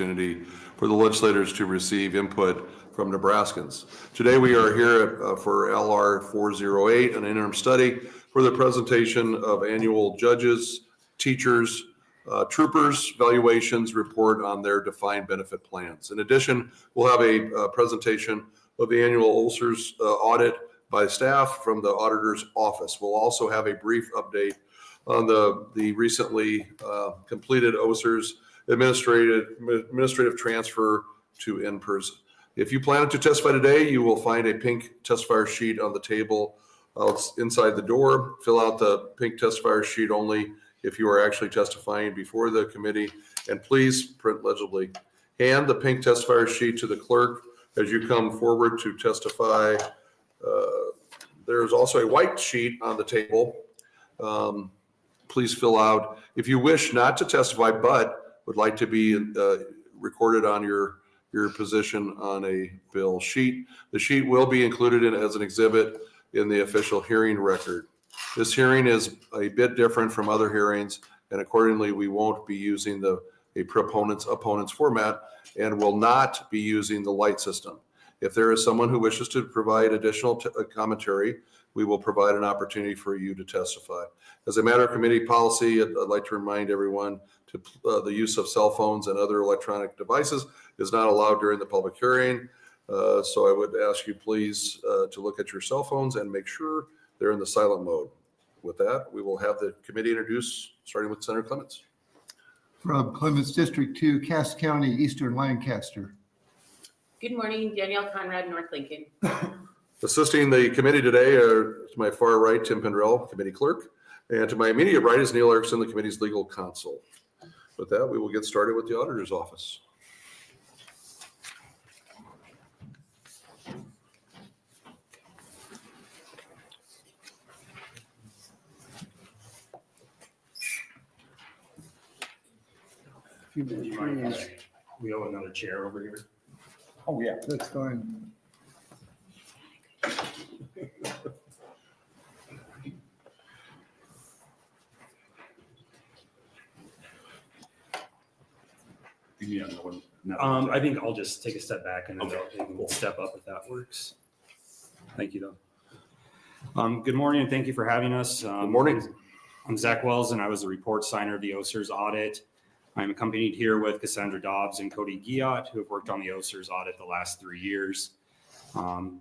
opportunity for the legislators to receive input from Nebraskans. Today we are here for LR 408, an interim study for the presentation of annual judges, teachers, troopers valuations report on their defined benefit plans. In addition, we'll have a presentation of the annual OSERS audit by staff from the auditor's office. We'll also have a brief update on the recently completed OSERS administrative transfer to in-person. If you plan to testify today, you will find a pink testifier sheet on the table inside the door. Fill out the pink testifier sheet only if you are actually testifying before the committee, and please print legibly. Hand the pink testifier sheet to the clerk as you come forward to testify. There's also a white sheet on the table. Please fill out. If you wish not to testify but would like to be recorded on your position on a bill sheet, the sheet will be included as an exhibit in the official hearing record. This hearing is a bit different from other hearings, and accordingly we won't be using a proponents opponents format and will not be using the light system. If there is someone who wishes to provide additional commentary, we will provide an opportunity for you to testify. As a matter of committee policy, I'd like to remind everyone to the use of cell phones and other electronic devices is not allowed during the public hearing. So I would ask you please to look at your cell phones and make sure they're in the silent mode. With that, we will have the committee introduce, starting with Senator Clements. From Clements District 2, Cass County, Eastern Lancaster. Good morning, Danielle Conrad, North Lincoln. Assisting the committee today are to my far right, Tim Pendrell, committee clerk, and to my immediate right is Neil Erickson, the committee's legal counsel. With that, we will get started with the auditor's office. We owe another chair over here. Oh, yeah. That's fine. I think I'll just take a step back and then we'll step up if that works. Thank you, though. Good morning and thank you for having us. Good morning. I'm Zach Wells and I was the report signer of the OSERS audit. I'm accompanied here with Cassandra Dobbs and Cody Giat, who have worked on the OSERS audit the last 3 years.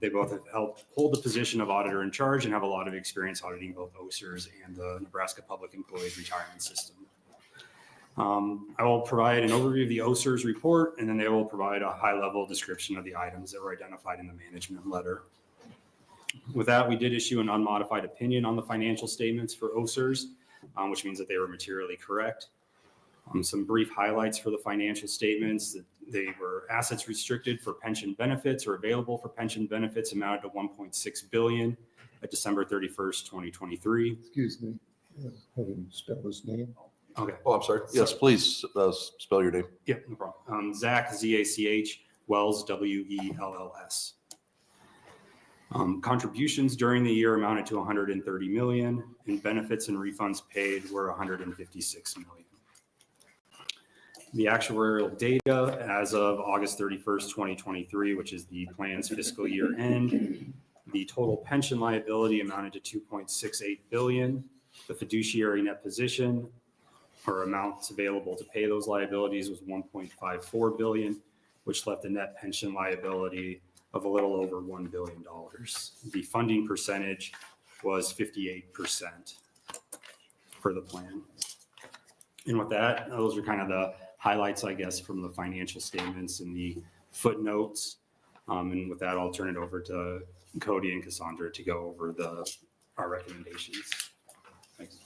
They both have helped hold the position of auditor in charge and have a lot of experience auditing both OSERS and the Nebraska Public Employees Retirement System. I will provide an overview of the OSERS report, and then they will provide a high-level description of the items that were identified in the management letter. With that, we did issue an unmodified opinion on the financial statements for OSERS, which means that they were materially correct. Some brief highlights for the financial statements: that they were assets restricted for pension benefits or available for pension benefits amounted to $1.6 billion at December 31st, 2023. Excuse me. Have him spell his name. Okay. Oh, I'm sorry. Yes, please spell your name. Yep, no problem. Zach, Z-A-C-H, Wells, W-E-L-L-S. Contributions during the year amounted to $130 million, and benefits and refunds paid were $156 million. The actuarial data as of August 31st, 2023, which is the plan's fiscal year end, the total pension liability amounted to $2.68 billion. The fiduciary net position, or amounts available to pay those liabilities, was $1.54 billion, which left a net pension liability of a little over $1 billion. The funding percentage was 58% for the plan. And with that, those are kind of the highlights, I guess, from the financial statements and the footnotes. And with that, I'll turn it over to Cody and Cassandra to go over our recommendations. Thanks.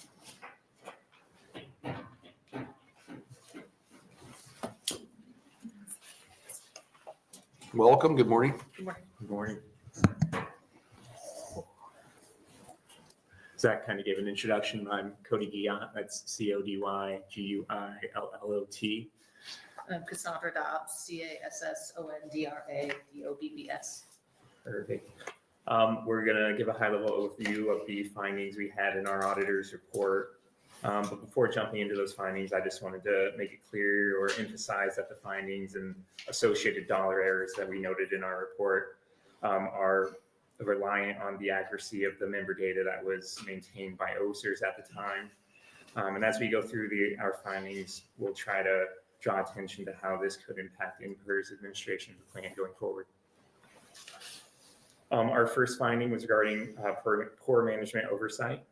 Welcome. Good morning. Good morning. Good morning. Zach kind of gave an introduction. I'm Cody Giat. That's C-O-D-Y-G-U-I-L-L-O-T. I'm Cassandra Dobbs, C-A-S-S-O-N-D-R-A-D-O-B-B-S. Perfect. We're going to give a high-level overview of the findings we had in our auditor's report But before jumping into those findings, I just wanted to make it clear or emphasize that the findings and associated dollar errors that we noted in our report are reliant on the accuracy of the member data that was maintained by OSERS at the time. And as we go through our findings, we'll try to draw attention to how this could impact INPER's administration of the plan going forward. Our first finding was regarding poor management oversight.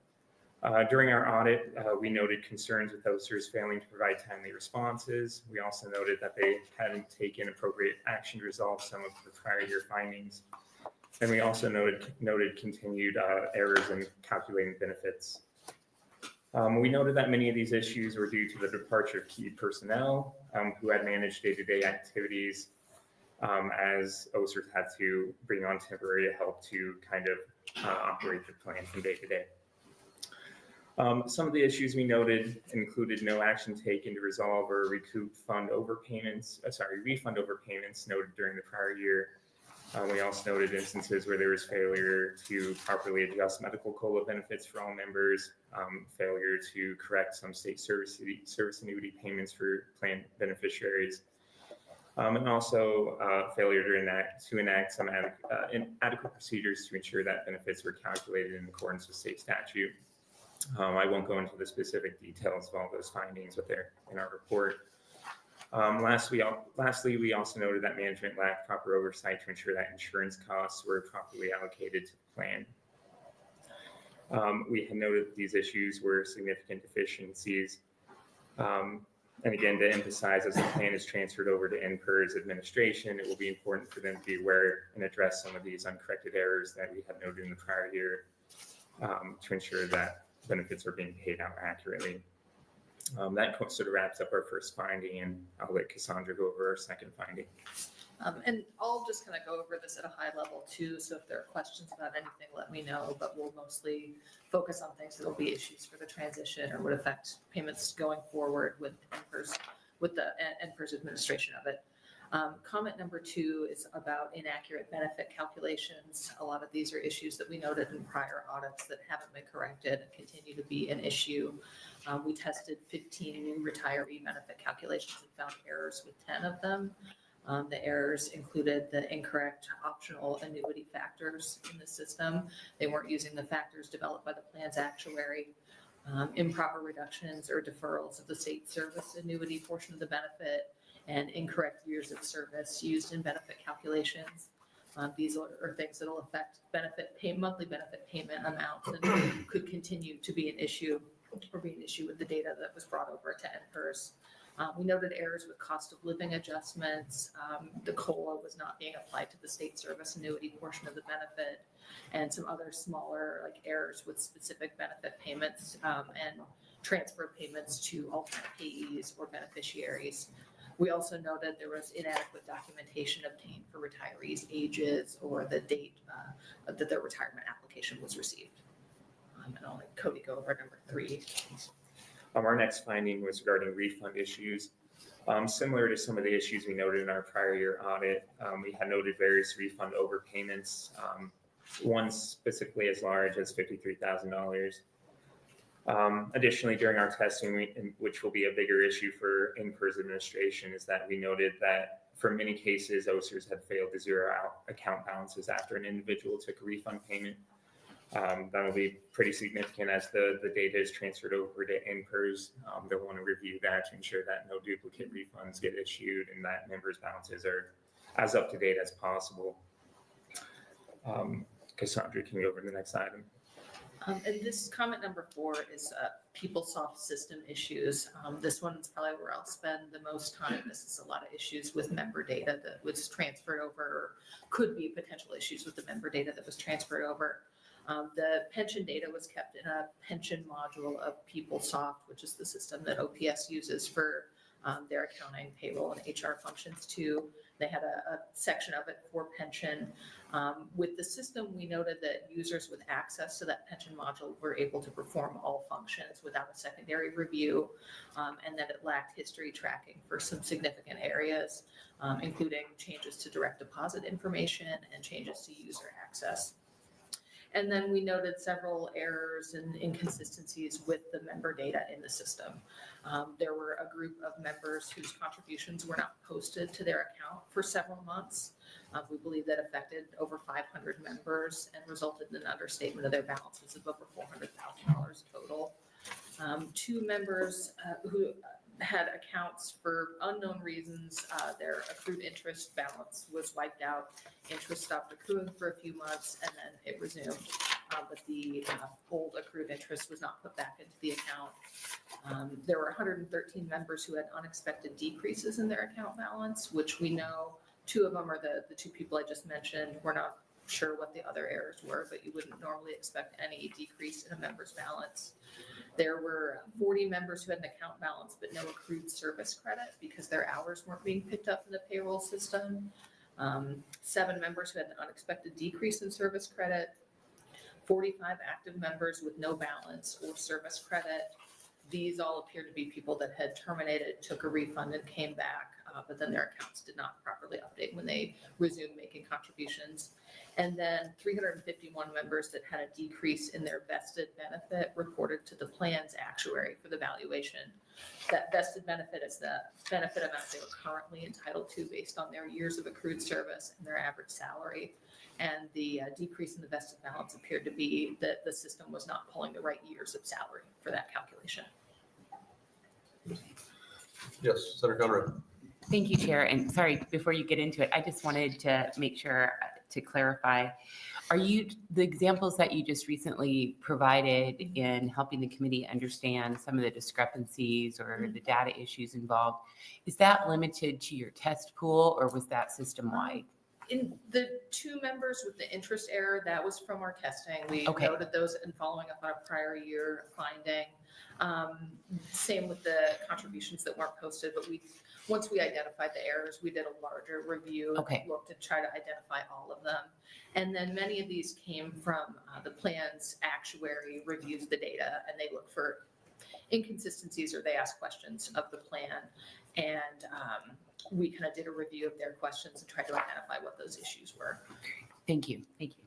During our audit, we noted concerns with OSERS failing to provide timely responses. We also noted that they hadn't taken appropriate action to resolve some of the prior year findings. And we also noted continued errors in calculating benefits. We noted that many of these issues were due to the departure of key personnel who had managed day-to-day activities as OSERS had to bring on temporary help to kind of operate the plan from day to day. Some of the issues we noted included no action taken to resolve or recoup refund overpayments noted during the prior year. We also noted instances where there was failure to properly adjust medical COLA benefits for all members, failure to correct some state service annuity payments for plan beneficiaries, and also failure to enact some inadequate procedures to ensure that benefits were calculated in accordance with state statute. I won't go into the specific details of all those findings, but they're in our report. Lastly, we also noted that management lacked proper oversight to ensure that insurance costs were properly allocated to the plan. We had noted that these issues were significant deficiencies. And again, to emphasize, as the plan is transferred over to INPER's administration, it will be important for them to be aware and address some of these uncorrected errors that we had noted in the prior year to ensure that benefits are being paid out accurately. That sort of wraps up our first finding, and I'll let Cassandra go over our second finding. And I'll just kind of go over this at a high level too. So if there are questions about anything, let me know, but we'll mostly focus on things that will be issues for the transition or would affect payments going forward with the INPER's administration of it. Comment number 2 is about inaccurate benefit calculations. A lot of these are issues that we noted in prior audits that haven't been corrected and continue to be an issue. We tested 15 new retiree benefit calculations and found errors with 10 of them. The errors included the incorrect optional annuity factors in the system. They weren't using the factors developed by the plan's actuary. Improper reductions or deferrals of the state service annuity portion of the benefit, and incorrect years of service used in benefit calculations. These are things that will affect monthly benefit payment amounts and could continue to be an issue with the data that was brought over to INPERS. We noted errors with cost of living adjustments. The COLA was not being applied to the state service annuity portion of the benefit, and some other smaller errors with specific benefit payments and transfer payments to alternate payees or beneficiaries. We also noted there was inadequate documentation obtained for retirees' ages or the date that their retirement application was received. And I'll let Cody go over number 3. Our next finding was regarding refund issues. Similar to some of the issues we noted in our prior year audit, we had noted various refund overpayments, one specifically as large as $53,000. Additionally, during our testing, which will be a bigger issue for INPER's administration, is that we noted that for many cases, OSERS had failed to zero out account balances after an individual took a refund payment. That will be pretty significant as the data is transferred over to INPERS. They'll want to review that to ensure that no duplicate refunds get issued and that members' balances are as up to date as possible. Cassandra, can you go over to the next item? And this comment number 4 is PeopleSoft system issues. This one's probably where I'll spend the most time. This is a lot of issues with member data that was transferred over, or could be potential issues with the member data that was transferred over. The pension data was kept in a pension module of PeopleSoft, which is the system that OPS uses for their accounting, payroll, and HR functions too. They had a section of it for pension. With the system, we noted that users with access to that pension module were able to perform all functions without a secondary review, and that it lacked history tracking for some significant areas, including changes to direct deposit information and changes to user access. And then we noted several errors and inconsistencies with the member data in the system. There were a group of members whose contributions were not posted to their account for several months. We believe that affected over 500 members and resulted in an understatement of their balances of over $400,000 total. Two members who had accounts for unknown reasons, their accrued interest balance was wiped out. Interest stopped accruing for a few months and then it resumed. But the old accrued interest was not put back into the account. There were 113 members who had unexpected decreases in their account balance, which we know two of them are the two people I just mentioned. We're not sure what the other errors were, but you wouldn't normally expect any decrease in a member's balance. There were 40 members who had an account balance but no accrued service credit because their hours weren't being picked up in the payroll system. 7 members who had an unexpected decrease in service credit. 45 active members with no balance or service credit. These all appear to be people that had terminated, took a refund and came back, but then their accounts did not properly update when they resumed making contributions. And then 351 members that had a decrease in their vested benefit reported to the plan's actuary for the valuation. That vested benefit is the benefit amount they were currently entitled to based on their years of accrued service and their average salary. And the decrease in the vested balance appeared to be that the system was not pulling the right years of salary for that calculation. Yes, Senator Conrad. Thank you, Chair. And sorry, before you get into it, I just wanted to make sure to clarify, the examples that you just recently provided in helping the committee understand some of the discrepancies or the data issues involved, is that limited to your test pool or was that system-wide? In the 2 members with the interest error, that was from our testing. We Okay. noted those and following up on a prior year finding. Same with the contributions that weren't posted, but once we identified the errors, we did a larger review. Okay. Looked to try to identify all of them. And then many of these came from the plan's actuary reviews the data and they look for inconsistencies or they ask questions of the plan. And we kind of did a review of their questions and tried to identify what those issues were. Thank you. Thank you.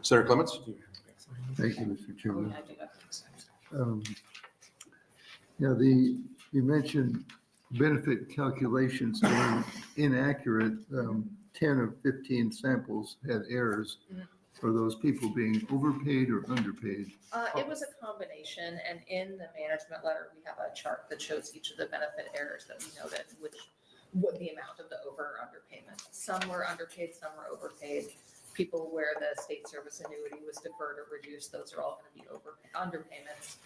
Senator Clements? Thank you, Mr. Chairman. I do have things. You mentioned benefit calculations were inaccurate. 10 of 15 samples had errors. Are those people being overpaid or underpaid? It was a combination, and in the management letter, we have a chart that shows each of the benefit errors that we noted, what the amount of the over or underpayment. Some were underpaid, some were overpaid. People where the state service annuity was deferred or reduced, those are all going to be underpayments.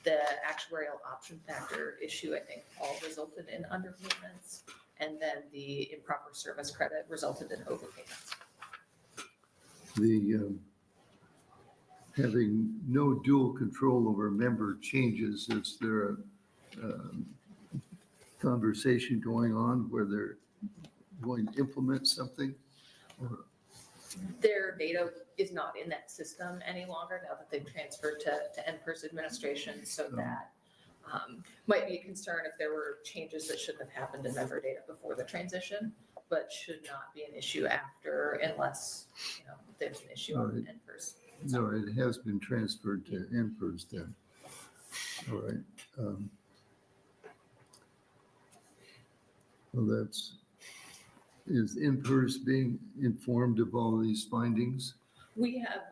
The actuarial option factor issue, I think, all resulted in underpayments, and then the improper service credit resulted in overpayments. Having no dual control over member changes, is there a conversation going on where they're going to implement something? Or Their data is not in that system any longer now that they've transferred to NPERS administration, so that might be a concern if there were changes that shouldn't have happened in member data before the transition, but should not be an issue after unless there's an issue on NPERS. No, it has been transferred to NPERS then. All right. Well, is NPERS being informed of all these findings? We have,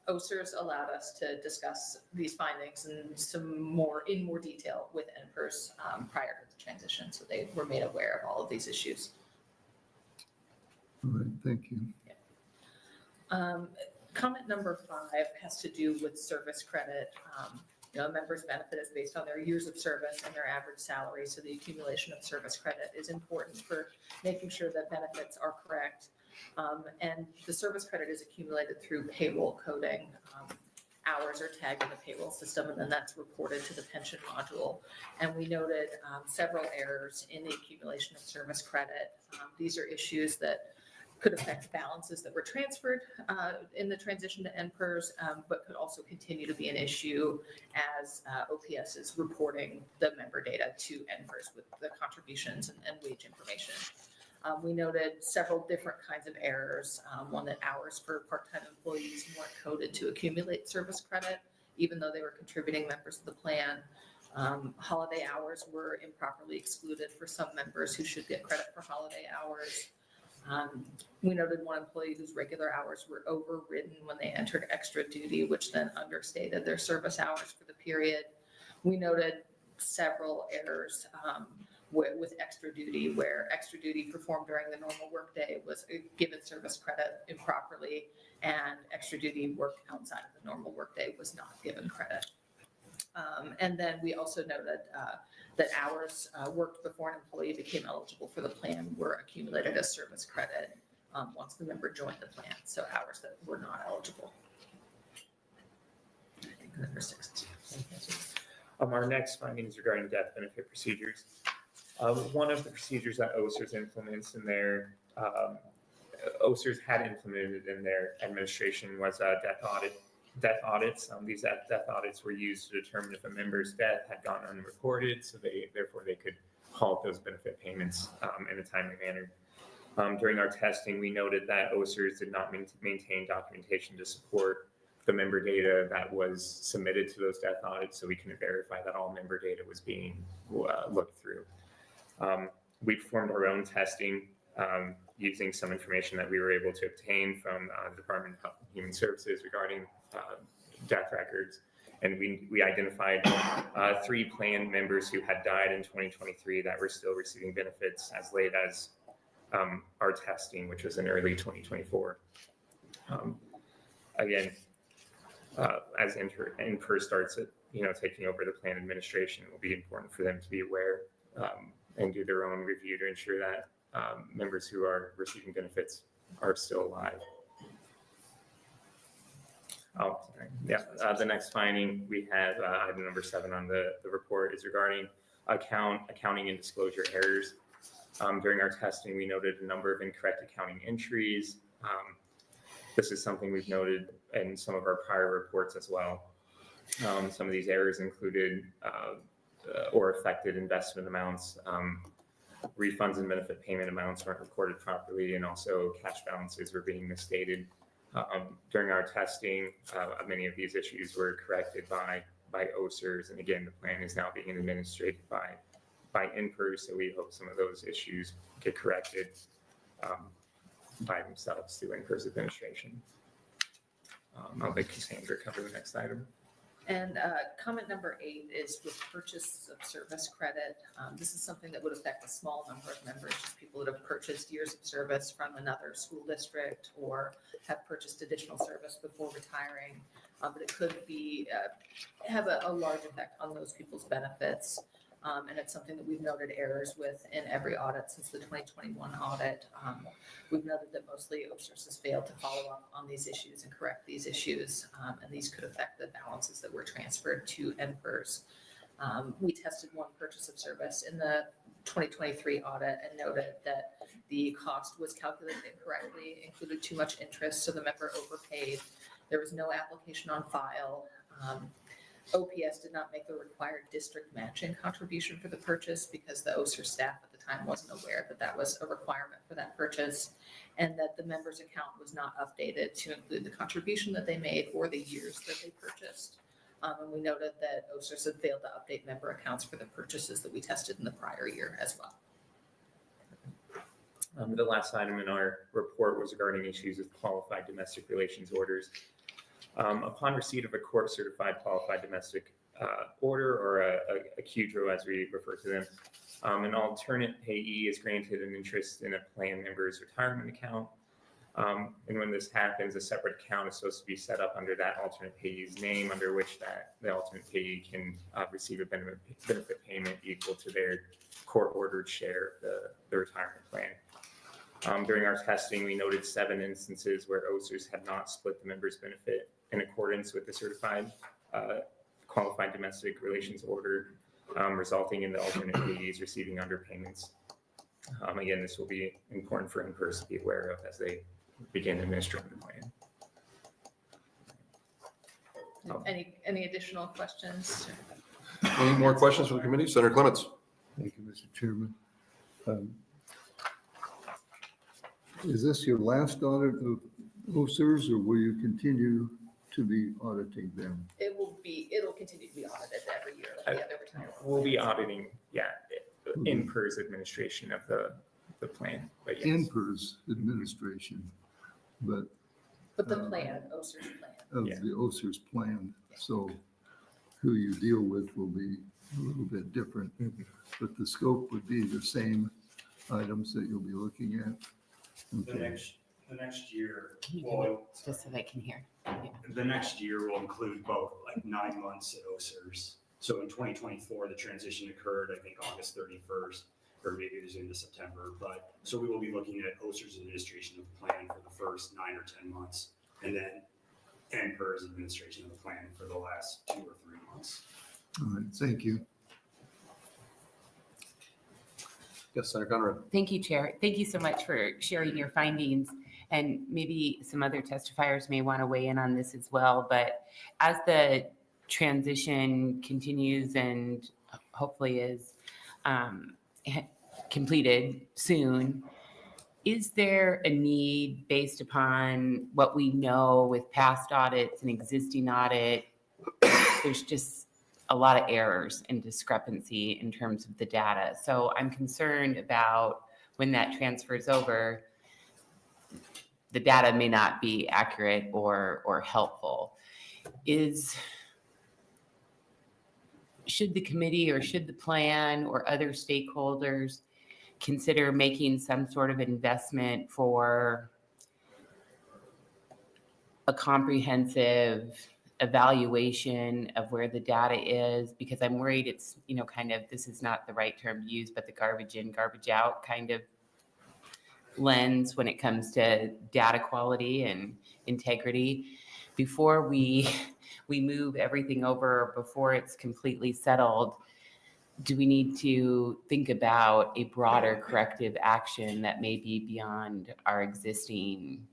OSERS allowed us to discuss these findings and in more detail with NPERS prior to the transition, so they were made aware of all of these issues. All right, thank you. Comment number 5 has to do with service credit. A member's benefit is based on their years of service and their average salary, so the accumulation of service credit is important for making sure that benefits are correct. And the service credit is accumulated through payroll coding. Hours are tagged in the payroll system, and then that's reported to the pension module. And we noted several errors in the accumulation of service credit. These are issues that could affect balances that were transferred in the transition to NPERS, but could also continue to be an issue as OPS is reporting the member data to NPERS with the contributions and wage information. We noted several different kinds of errors. One that hours for part-time employees weren't coded to accumulate service credit, even though they were contributing members of the plan. Holiday hours were improperly excluded for some members who should get credit for holiday hours. We noted one employee whose regular hours were overridden when they entered extra duty, which then understated their service hours for the period. We noted several errors with extra duty, where extra duty performed during the normal workday was given service credit improperly, and extra duty worked outside of the normal workday was not given credit. And then we also noted that hours worked before an employee became eligible for the plan were accumulated as service credit once the member joined the plan, so hours that were not eligible. I think number 6. Our next findings regarding death benefit procedures. One of the procedures that OSERS implements in their, OSERS had implemented in their administration was a death audits. These death audits were used to determine if a member's death had gone unreported, so therefore they could halt those benefit payments in a timely manner. During our testing, we noted that OSERS did not maintain documentation to support the member data that was submitted to those death audits, so we can verify that all member data was being looked through. We performed our own testing using some information that we were able to obtain from the Department of Health and Human Services regarding death records. And we identified 3 plan members who had died in 2023 that were still receiving benefits as late as our testing, which was in early 2024. Again, as INPER starts taking over the plan administration, it will be important for them to be aware and do their own review to ensure that members who are receiving benefits are still alive. The next finding we have, item number 7 on the report, is regarding accounting and disclosure errors. During our testing, we noted a number of incorrect accounting entries. This is something we've noted in some of our prior reports as well. Some of these errors included or affected investment amounts, refunds and benefit payment amounts weren't recorded properly, and also cash balances were being misstated. During our testing, many of these issues were corrected by OSERS, and again, the plan is now being administered by INPER, so we hope some of those issues get corrected by themselves through INPER's administration. I'll let Cassandra cover the next item. And comment number 8 is with purchase of service credit. This is something that would affect a small number of members, just people that have purchased years of service from another school district or have purchased additional service before retiring. But it could be have a large effect on those people's benefits. And it's something that we've noted errors with in every audit since the 2021 audit. We've noted that mostly OSERS has failed to follow up on these issues and correct these issues, and these could affect the balances that were transferred to NPERS. We tested one purchase of service in the 2023 audit and noted that the cost was calculated incorrectly, included too much interest, so the member overpaid. There was no application on file. OPS did not make the required district matching contribution for the purchase because the OSERS staff at the time wasn't aware that that was a requirement for that purchase, and that the member's account was not updated to include the contribution that they made or the years that they purchased. And we noted that OSERS had failed to update member accounts for the purchases that we tested in the prior year as well. The last item in our report was regarding issues with qualified domestic relations orders. Upon receipt of a court-certified qualified domestic order, or a QDRO as we refer to them, an alternate payee is granted an interest in a plan member's retirement account. And when this happens, a separate account is supposed to be set up under that alternate payee's name, under which the alternate payee can receive a benefit payment equal to their court-ordered share of the retirement plan. During our testing, we noted 7 instances where OSERS had not split the member's benefit in accordance with the certified qualified domestic relations order, resulting in the alternate payees receiving underpayments. Again, this will be important for INPERS to be aware of as they begin administering the plan. Any additional questions? Any more questions from the committee? Senator Clements. Thank you, Mr. Chairman. Is this your last audit of OSERS, or will you continue to be auditing them? It'll continue to be audited every year, like the other retirement. We'll be auditing, NPERS administration of the plan, but yes. NPERS administration, but But the plan, OSERS plan. of Yeah. the OSERS plan. So who you deal with will be a little bit different, but the scope would be the same items that you'll be looking at. The Okay. next year, Can you well, just so they can hear. the next year will include both, like 9 months at OSERS. So in 2024, the transition occurred, I think, August 31st, or maybe it was into September. But, so we will be looking at OSERS administration of the plan for the first 9 or 10 months, and then NPERS administration of the plan for the last 2 or 3 months. All right, thank you. Yes, Senator Conrad. Thank you, Chair. Thank you so much for sharing your findings. And maybe some other testifiers may want to weigh in on this as well. But as the transition continues and hopefully is completed soon, is there a need based upon what we know with past audits and existing audit? There's just a lot of errors and discrepancy in terms of the data. So I'm concerned about when that transfers over, the data may not be accurate or helpful. Should the committee or should the plan or other stakeholders consider making some sort of investment for a comprehensive evaluation of where the data is? Because I'm worried it's, kind of, this is not the right term to use, but the garbage in, garbage out kind of lens when it comes to data quality and integrity. Before we move everything over, before it's completely settled, do we need to think about a broader corrective action that may be beyond our existing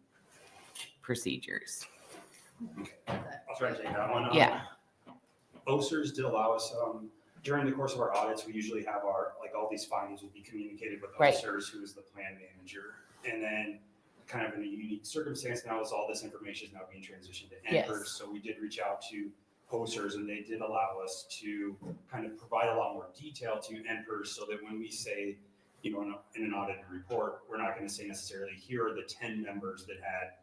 procedures? I'll try to take that one. Yeah. OSERS did allow us, during the course of our audits, we usually have all these findings would be communicated with Right. OSERS, who is the plan manager. And then kind of in a unique circumstance now is all this information is now being transitioned to Yes. NPERS. So we did reach out to OSERS and they did allow us to kind of provide a lot more detail to NPERS so that when we say, in an audited report, we're not going to say necessarily, here are the 10 members that had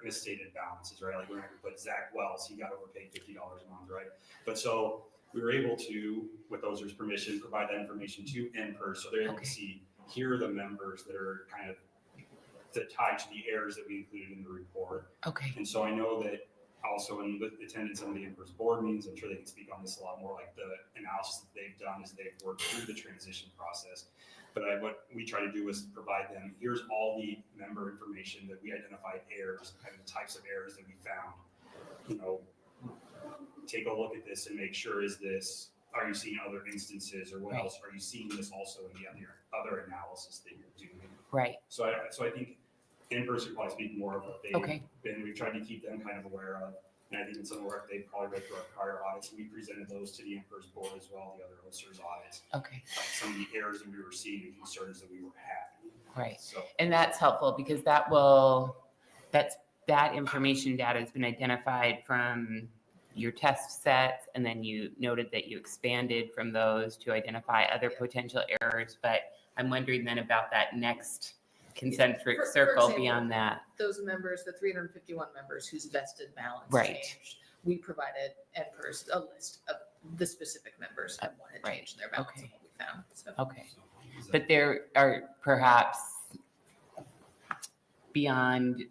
misstated balances, right? Like we're not going to put Zach Wells, he got overpaid $50 a month, right? But so we were able to, with OSER's permission, provide that information to NPERS so they're able to see, here are the members that are kind of tied to the errors that we included in the report. Okay. And so I know that also in the attendance of the NPERS board meetings, I'm sure they can speak on this a lot more, like the analysis that they've done as they've worked through the transition process. But what we try to do is provide them, here's all the member information that we identified errors, kind of the types of errors that we found. Take a look at this and make sure, are you seeing other instances or what Right. else? Are you seeing this also in the other analysis that you're doing? Right. So I think NPERS could probably speak more of what they've Okay. been, we've tried to keep them kind of aware of. And I think in some of our, they probably read through our prior audits, we presented those to the NPERS board as well, the other OSERS audits. Okay. Some of the errors that we were seeing and concerns that we were having. Right. So, And that's helpful because that information data has been identified from your test sets, and then you noted that you expanded from those to identify other potential errors. But I'm wondering then about that next concentric For circle example, beyond that. Those members, the 351 members whose vested balance Right. changed, we provided NPERS a list of the specific members who wanted to Right. change their balance Okay. and what we found. So Okay. is that- But there are perhaps beyond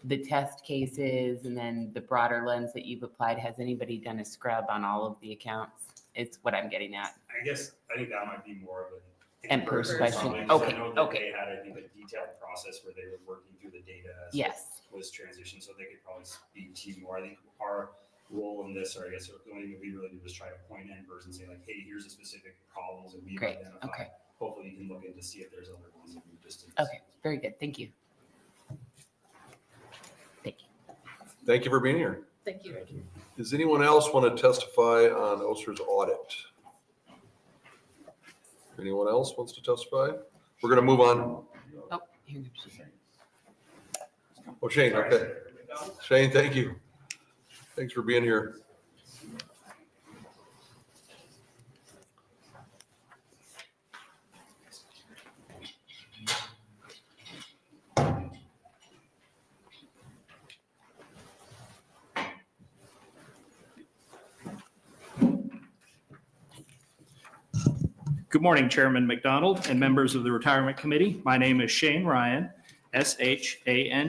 the test cases and then the broader lens that you've applied, has anybody done a scrub on all of the accounts? It's what I'm getting at. I think that might be more of an NPERS question. comment, 'cause I Okay, know that okay. They had, I think, a detailed process where they were working through the data as Yes. it was transitioned, so they could probably speak to you more. I think our role in this, or I guess the only thing that we really do is try to point NPERS and say like, hey, here's the specific problems that we've Great, identified. okay. Hopefully you can look in to see if there's other ones that we just didn't Okay, see. very good. Thank you. Thank you. Thank you for being here. thank you. Does anyone else want to testify on OSER's audit? Anyone else wants to testify? We're going to move on. Here comes Shane. Oh, Shane, okay. Shane, thank you. Thanks for being here. Good morning, Chairman McDonnell and members of the Retirement Committee. My name is Shane Ryan, ShaneRhian,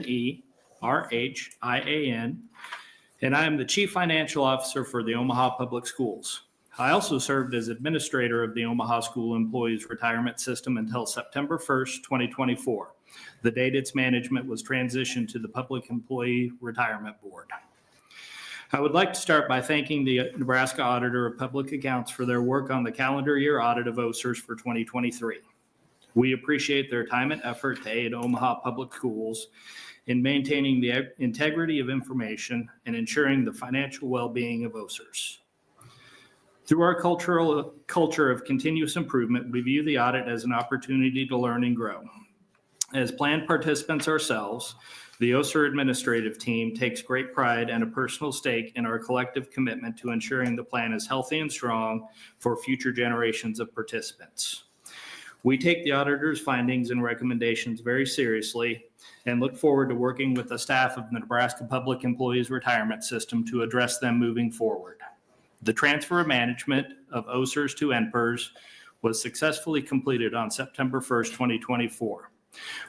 and I am the Chief Financial Officer for the Omaha Public Schools. I also served as administrator of the Omaha School Employees Retirement System until September 1st, 2024, the date its management was transitioned to the Public Employee Retirement Board. I would like to start by thanking the Nebraska Auditor of Public Accounts for their work on the calendar year audit of OSERS for 2023. We appreciate their time and effort to aid Omaha Public Schools in maintaining the integrity of information and ensuring the financial well-being of OSERS. Through our culture of continuous improvement, we view the audit as an opportunity to learn and grow. As planned participants ourselves, the OSER administrative team takes great pride and a personal stake in our collective commitment to ensuring the plan is healthy and strong for future generations of participants. We take the auditor's findings and recommendations very seriously and look forward to working with the staff of the Nebraska Public Employees Retirement System to address them moving forward. The transfer of management of OSERS to NPERS was successfully completed on September 1st, 2024.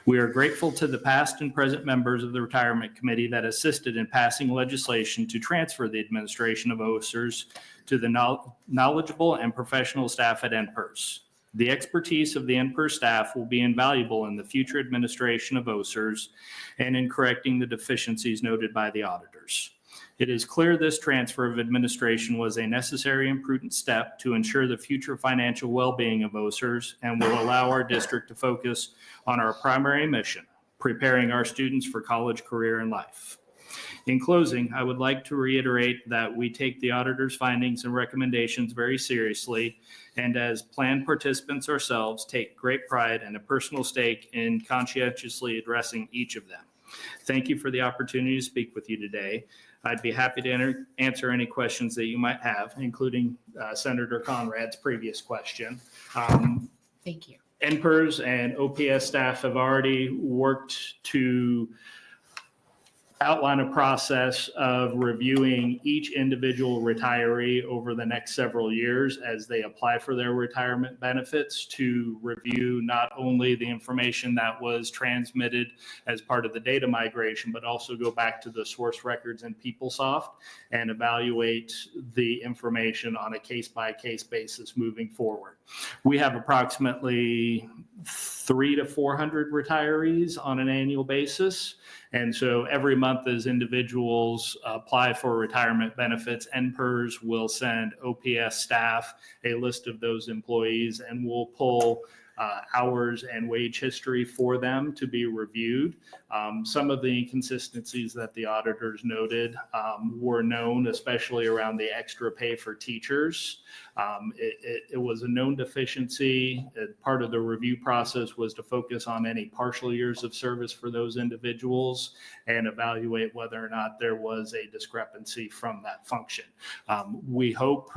We are grateful to the past and present members of the Retirement Committee that assisted in passing legislation to transfer the administration of OSERS to the knowledgeable and professional staff at NPERS. The expertise of the NPERS staff will be invaluable in the future administration of OSERS and in correcting the deficiencies noted by the auditors. It is clear this transfer of administration was a necessary and prudent step to ensure the future financial well-being of OSERS and will allow our district to focus on our primary mission, preparing our students for college, career, and life. In closing, I would like to reiterate that we take the auditor's findings and recommendations very seriously, and as planned participants ourselves, take great pride and a personal stake in conscientiously addressing each of them. Thank you for the opportunity to speak with you today. I'd be happy to answer any questions that you might have, including Senator Conrad's previous question. Thank you. NPERS and OPS staff have already worked to outline a process of reviewing each individual retiree over the next several years as they apply for their retirement benefits, to review not only the information that was transmitted as part of the data migration, but also go back to the source records in PeopleSoft and evaluate the information on a case-by-case basis moving forward. We have approximately 300 to 400 retirees on an annual basis. And so every month as individuals apply for retirement benefits, NPERS will send OPS staff a list of those employees, and we'll pull hours and wage history for them to be reviewed. Some of the inconsistencies that the auditors noted were known, especially around the extra pay for teachers. It was a known deficiency. Part of the review process was to focus on any partial years of service for those individuals and evaluate whether or not there was a discrepancy from that function. We hope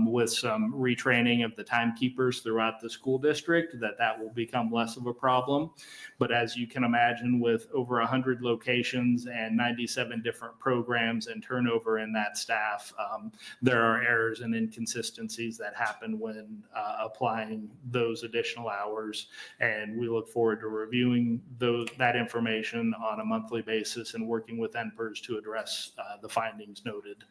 with some retraining of the timekeepers throughout the school district that will become less of a problem. But as you can imagine, with over 100 locations and 97 different programs and turnover in that staff, there are errors and inconsistencies that happen when applying those additional hours. And we look forward to reviewing that information on a monthly basis and working with NPERS to address the findings noted.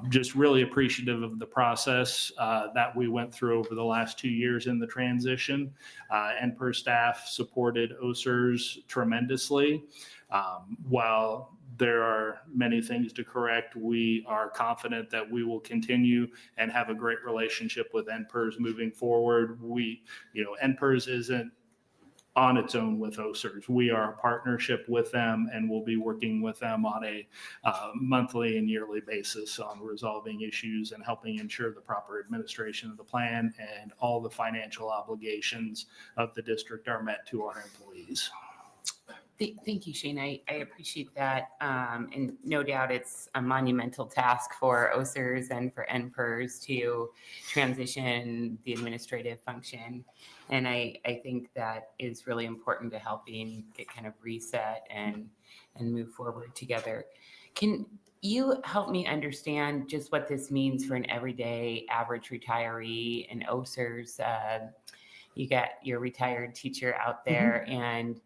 Just really appreciative of the process that we went through over the last 2 years in the transition. NPERS staff supported OSERS tremendously. While there are many things to correct, we are confident that we will continue and have a great relationship with NPERS moving forward. NPERS isn't on its own with OSERS. We are a partnership with them, and we'll be working with them on a monthly and yearly basis on resolving issues and helping ensure the proper administration of the plan and all the financial obligations of the district are met to our employees. Thank you, Shane. I appreciate that. And no doubt it's a monumental task for OSERS and for NPERS to transition the administrative function. And I think that is really important to helping get kind of reset and move forward together. Can you help me understand just what this means for an everyday average retiree in OSERS? You got your retired teacher out there, and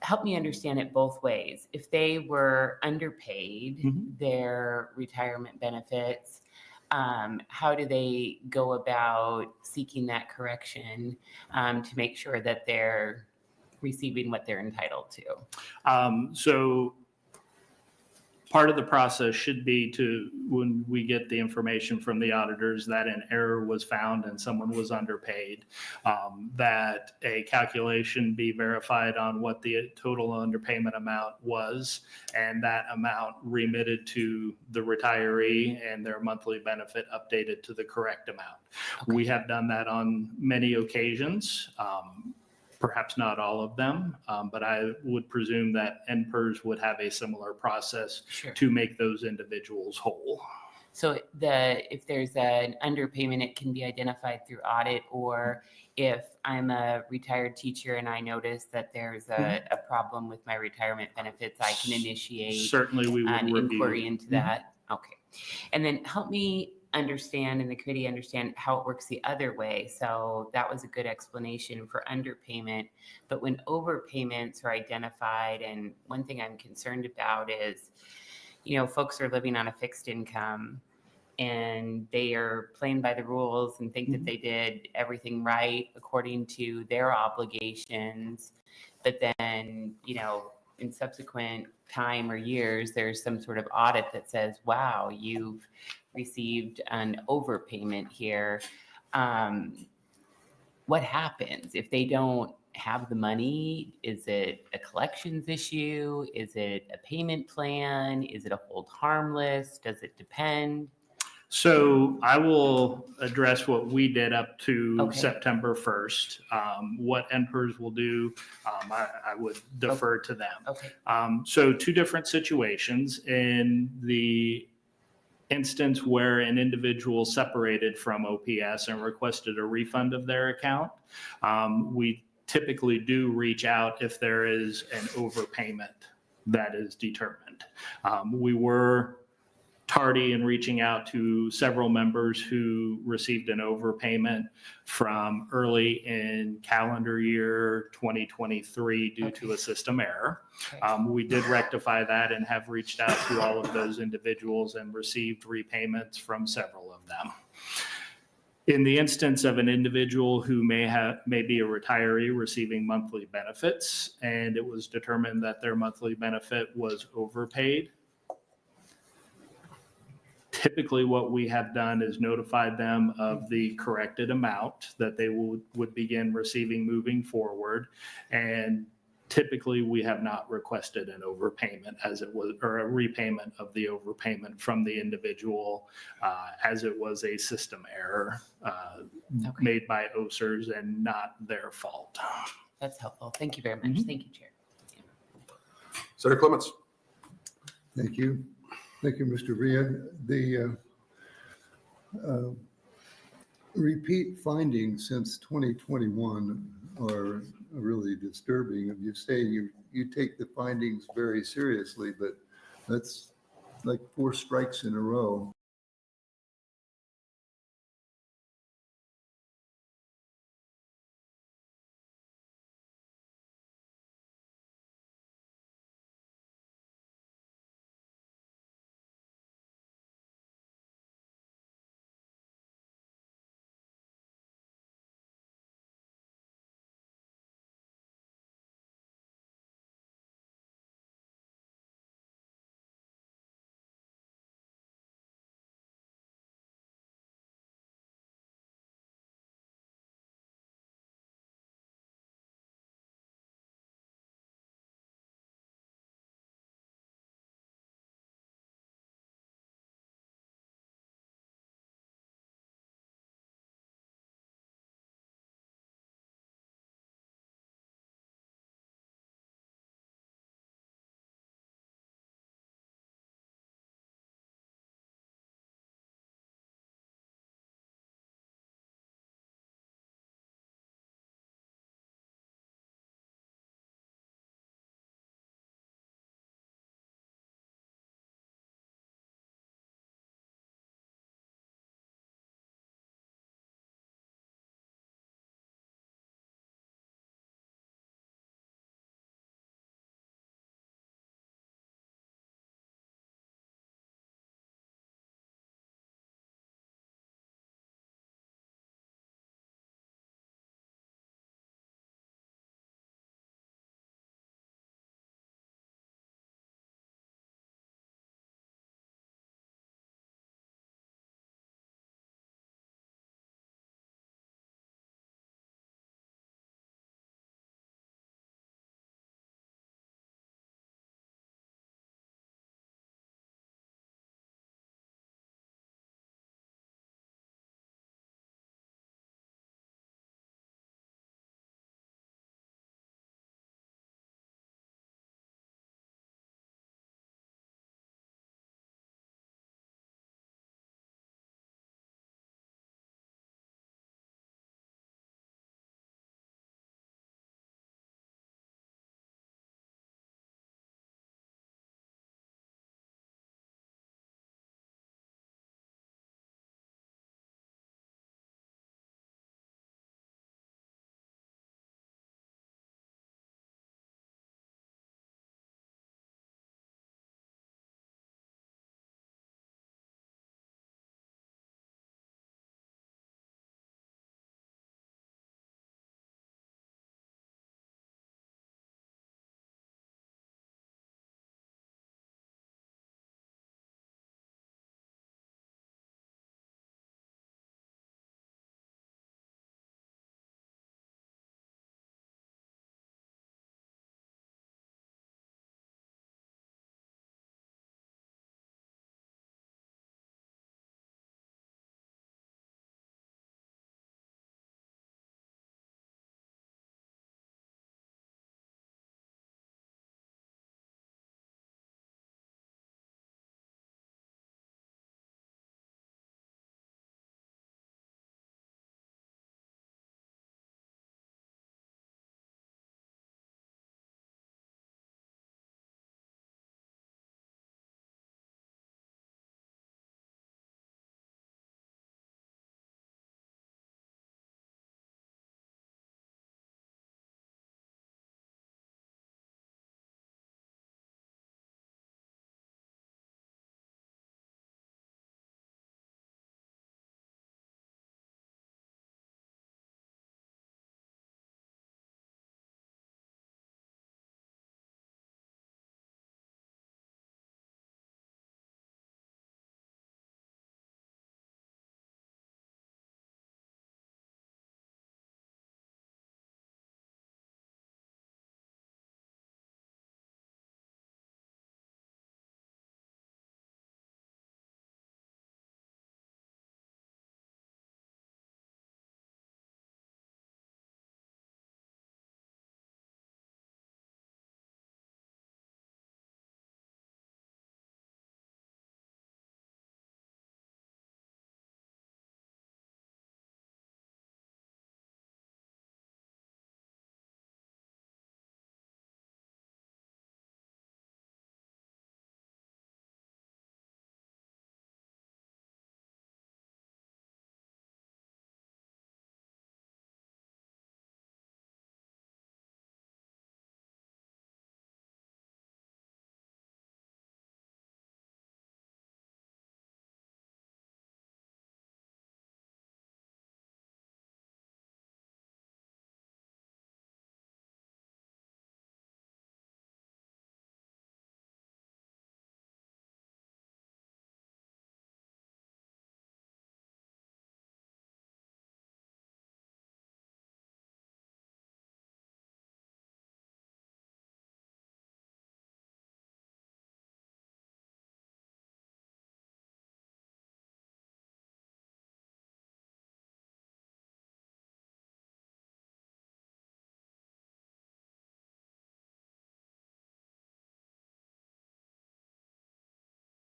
help me understand it both ways. If they were underpaid their retirement benefits, how do they go about seeking that correction to make sure that they're receiving what they're entitled to? So part of the process should be to, when we get the information from the auditors that an error was found and someone was underpaid, that a calculation be verified on what the total underpayment amount was, and that amount remitted to the retiree and their monthly benefit updated to the correct amount. Okay. We have done that on many occasions. Perhaps not all of them, but I would presume that NPERS would have a similar process Sure. to make those individuals whole. So if there's an underpayment, it can be identified through audit, or if I'm a retired teacher and I notice that there's a problem with my retirement benefits, I can initiate Certainly, we would an review. inquiry into that. Okay. And then help me understand, and the committee understand, how it works the other way. So that was a good explanation for underpayment, but when overpayments are identified, and one thing I'm concerned about is, folks are living on a fixed income and they are playing by the rules and think that they did everything right according to their obligations, but then, in subsequent time or years, there's some sort of audit that says, wow, you've received an overpayment here. What happens if they don't have the money? Is it a collections issue? Is it a payment plan? Is it a hold harmless? Does it depend? So I will address what we did up to Okay. September 1st. What NPERS will do, I would defer to them. Okay. So two different situations. In the instance where an individual separated from OPS and requested a refund of their account, we typically do reach out if there is an overpayment that is determined. We were tardy in reaching out to several members who received an overpayment from early in calendar year 2023 due to a system error. Okay. We did rectify that and have reached out to all of those individuals and received repayments from several of them. In the instance of an individual who may be a retiree receiving monthly benefits, and it was determined that their monthly benefit was overpaid, typically what we have done is notified them of the corrected amount that they would begin receiving moving forward. And typically we have not requested an overpayment or a repayment of the overpayment from the individual as it was a system error made by OSERS and not their fault. That's helpful. Thank you very much. Thank you, Chair. Senator Clements. Thank you. Thank you, Mr. Villa. The repeat findings since 2021 are really disturbing. You say you take the findings very seriously, but that's like 4 strikes in a row.